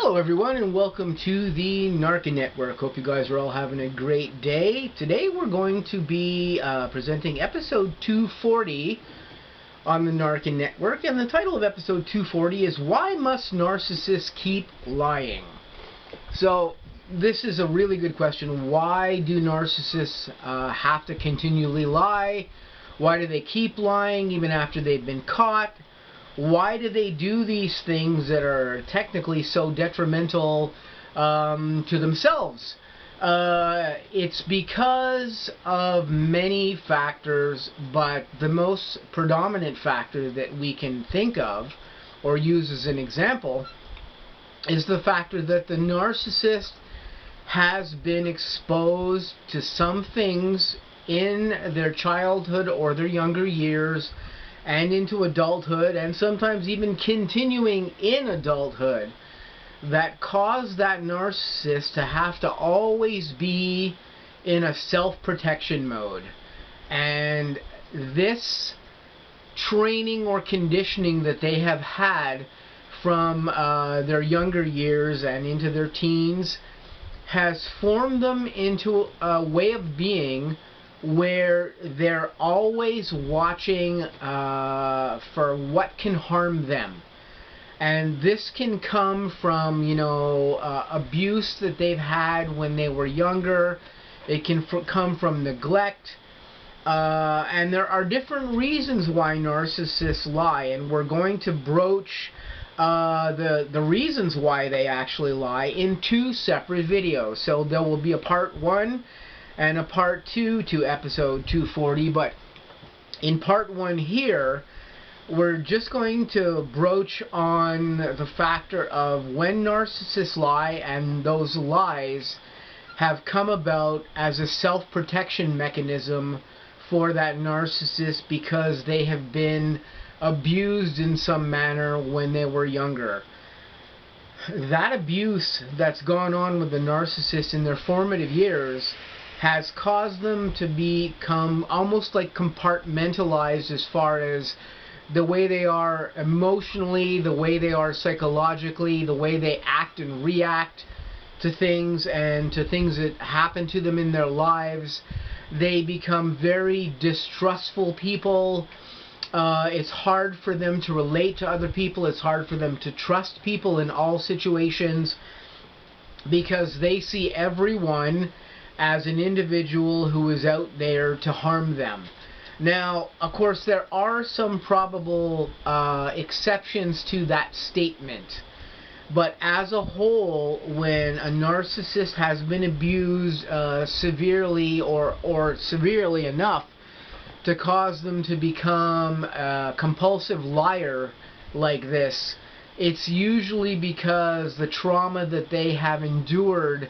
Hello everyone and welcome to the N.A.R.C.N network. Hope you guys are all having a great day. Today we're going to be presenting episode 240 on the N.A.R.C.N network, and the title of episode 240 is Why Must Narcissists Keep Lying? So this is a really good question. Why do narcissists have to continually lie? Why do they keep lying even after they've been caught? Why do they do these things that are technically so detrimental to themselves? It's because of many factors, but the most predominant factor that we can think of or use as an example is the factor that the narcissist has been exposed to some things in their childhood or their younger years and into adulthood, and sometimes even continuing in adulthood, that cause that narcissist to have to always be in a self-protection mode. And this training or conditioning that they have had from their younger years and into their teens has formed them into a way of being where they're always watching for what can harm them. And this can come from, abuse that they've had when they were younger. It can come from neglect. And there are different reasons why narcissists lie, and we're going to broach the reasons why they actually lie in two separate videos. So there will be a part 1 and a part 2 to episode 240, but in part 1 here, we're just going to broach on the factor of when narcissists lie, and those lies have come about as a self-protection mechanism for that narcissist because they have been abused in some manner when they were younger. That abuse that's gone on with the narcissist in their formative years has caused them to become almost like compartmentalized as far as the way they are emotionally, the way they are psychologically, the way they act and react to things and to things that happen to them in their lives. They become very distrustful people. It's hard for them to relate to other people. It's hard for them to trust people in all situations because they see everyone as an individual who is out there to harm them. Now, of course, there are some probable exceptions to that statement, but as a whole, when a narcissist has been abused severely or severely enough to cause them to become a compulsive liar like this, it's usually because the trauma that they have endured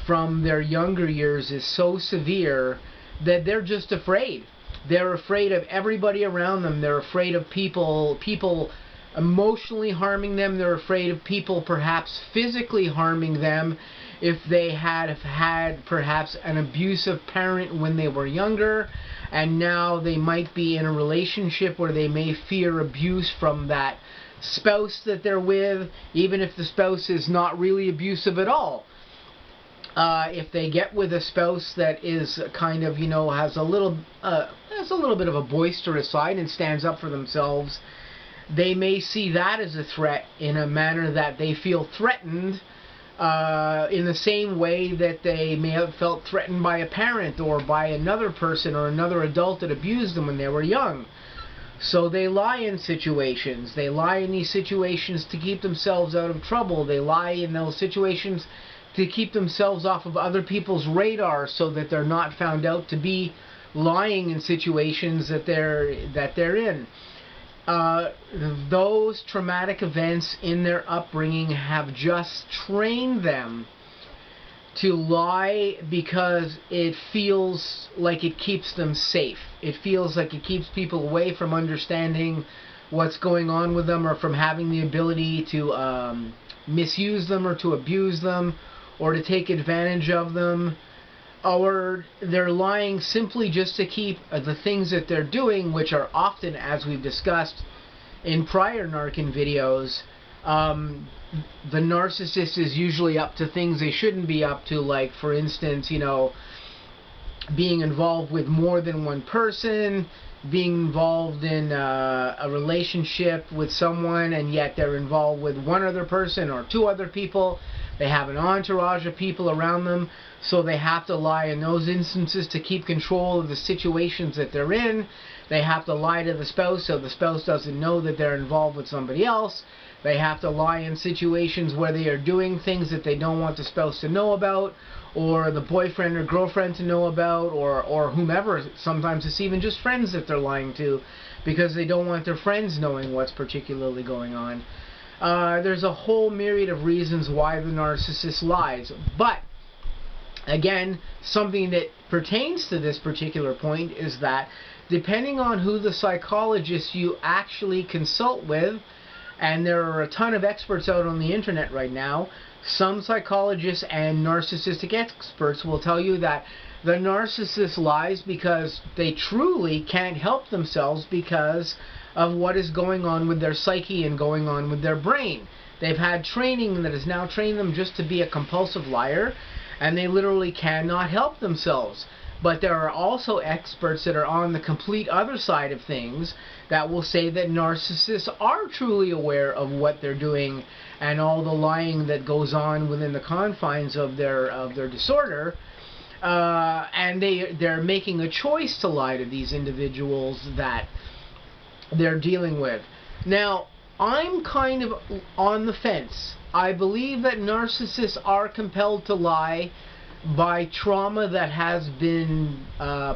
from their younger years is so severe that they're just afraid. They're afraid of everybody around them. They're afraid of people emotionally harming them. They're afraid of people perhaps physically harming them if they had had perhaps an abusive parent when they were younger, and now they might be in a relationship where they may fear abuse from that spouse that they're with, even if the spouse is not really abusive at all. If they get with a spouse that is kind of, has a little bit of a boisterous side and stands up for themselves, they may see that as a threat in a manner that they feel threatened in the same way that they may have felt threatened by a parent or by another person or another adult that abused them when they were young. So they lie in situations. They lie in these situations to keep themselves out of trouble. They lie in those situations to keep themselves off of other people's radar so that they're not found out to be lying in situations that they're in. Those traumatic events in their upbringing have just trained them to lie because it feels like it keeps them safe. It feels like it keeps people away from understanding what's going on with them, or from having the ability to misuse them or to abuse them or to take advantage of them. Or they're lying simply just to keep the things that they're doing, which are often, as we've discussed in prior N.A.R.C.N videos, The narcissist is usually up to things they shouldn't be up to, like, for instance, you know, being involved with more than one person, being involved in a relationship with someone, and yet they're involved with one other person or two other people. They have an entourage of people around them, so they have to lie in those instances to keep control of the situations that they're in. They have to lie to the spouse so the spouse doesn't know that they're involved with somebody else. They have to lie in situations where they are doing things that they don't want the spouse to know about, or the boyfriend or girlfriend to know about, or whomever. Sometimes it's even just friends that they're lying to, because they don't want their friends knowing what's particularly going on. There's a whole myriad of reasons why the narcissist lies. But, again, something that pertains to this particular point is that depending on who the psychologist you actually consult with, and there are a ton of experts out on the internet right now, some psychologists and narcissistic experts will tell you that the narcissist lies because they truly can't help themselves because of what is going on with their psyche and going on with their brain. They've had training that has now trained them just to be a compulsive liar, and they literally cannot help themselves. But there are also experts that are on the complete other side of things that will say that narcissists are truly aware of what they're doing and all the lying that goes on within the confines of their disorder, and they're making a choice to lie to these individuals that they're dealing with. Now, I'm kind of on the fence. I believe that narcissists are compelled to lie by trauma that has been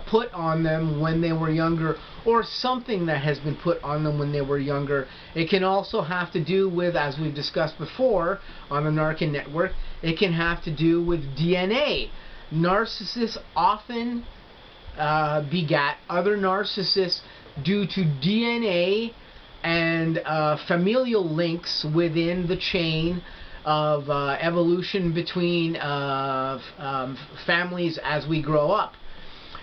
put on them when they were younger, or something that has been put on them when they were younger. It can also have to do with, as we've discussed before on the N.A.R.C.N network, it can have to do with DNA. Narcissists often begat other narcissists due to DNA and familial links within the chain of evolution between families as we grow up.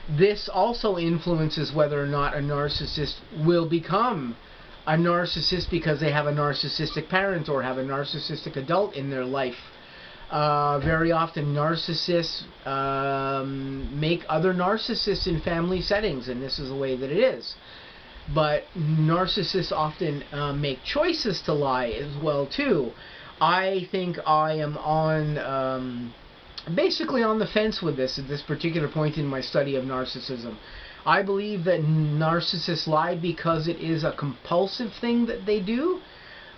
This also influences whether or not a narcissist will become a narcissist because they have a narcissistic parent or have a narcissistic adult in their life. Very often narcissists make other narcissists in family settings, and this is the way that it is. But narcissists often make choices to lie as well too. I think I am on basically on the fence with this at this particular point in my study of narcissism. I believe that narcissists lie because it is a compulsive thing that they do,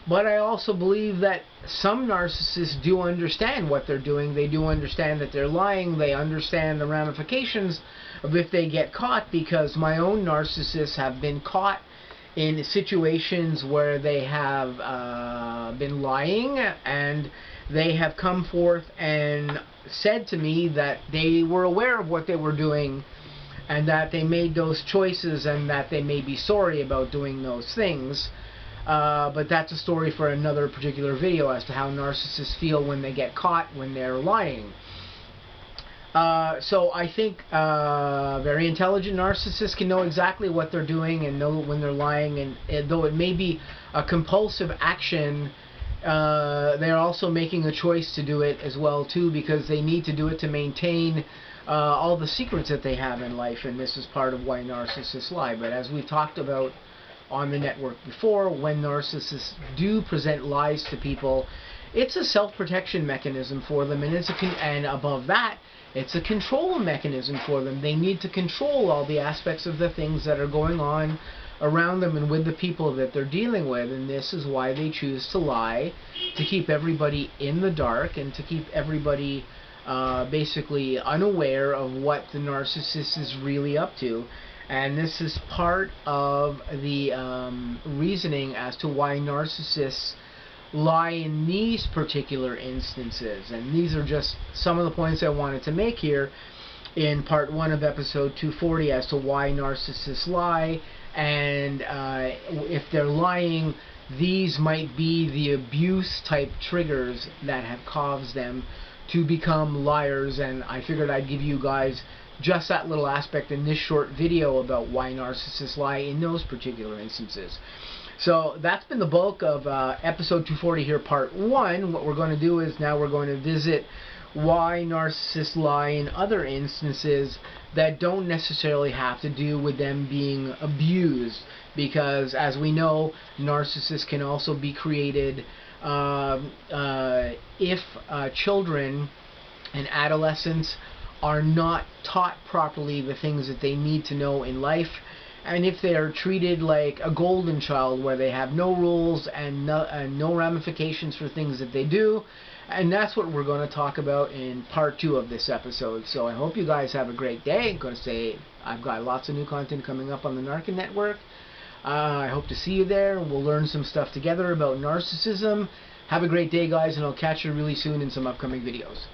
but I also believe that some narcissists do understand what they're doing. They do understand that they're lying. They understand the ramifications of if they get caught, because my own narcissists have been caught in situations where they have been lying, and they have come forth and said to me that they were aware of what they were doing and that they made those choices and that they may be sorry about doing those things. But that's a story for another particular video as to how narcissists feel when they get caught when they're lying. So I think very intelligent narcissists can know exactly what they're doing and know when they're lying, and though it may be a compulsive action, they're also making a choice to do it as well too, because they need to do it to maintain all the secrets that they have in life, and this is part of why narcissists lie. But as we've talked about on the network before, when narcissists do present lies to people, it's a self-protection mechanism for them, and and above that, it's a control mechanism for them. They need to control all the aspects of the things that are going on around them and with the people that they're dealing with, and this is why they choose to lie, to keep everybody in the dark and to keep everybody basically unaware of what the narcissist is really up to. And this is part of the reasoning as to why narcissists lie in these particular instances. And these are just some of the points I wanted to make here in part 1 of episode 240 as to why narcissists lie. And if they're lying, these might be the abuse type triggers that have caused them to become liars. And I figured I'd give you guys just that little aspect in this short video about why narcissists lie in those particular instances. So that's been the bulk of episode 240 here, part 1. What we're going to do is now we're going to visit why narcissists lie in other instances that don't necessarily have to do with them being abused, because as we know, narcissists can also be created if children and adolescents are not taught properly the things that they need to know in life, and if they are treated like a golden child where they have no rules and no ramifications for things that they do. And that's what we're going to talk about in part 2 of this episode. So I hope you guys have a great day. I'm going to say I've got lots of new content coming up on the N.A.R.C.N network. I hope to see you there. We'll learn some stuff together about narcissism. Have a great day, guys, and I'll catch you really soon in some upcoming videos.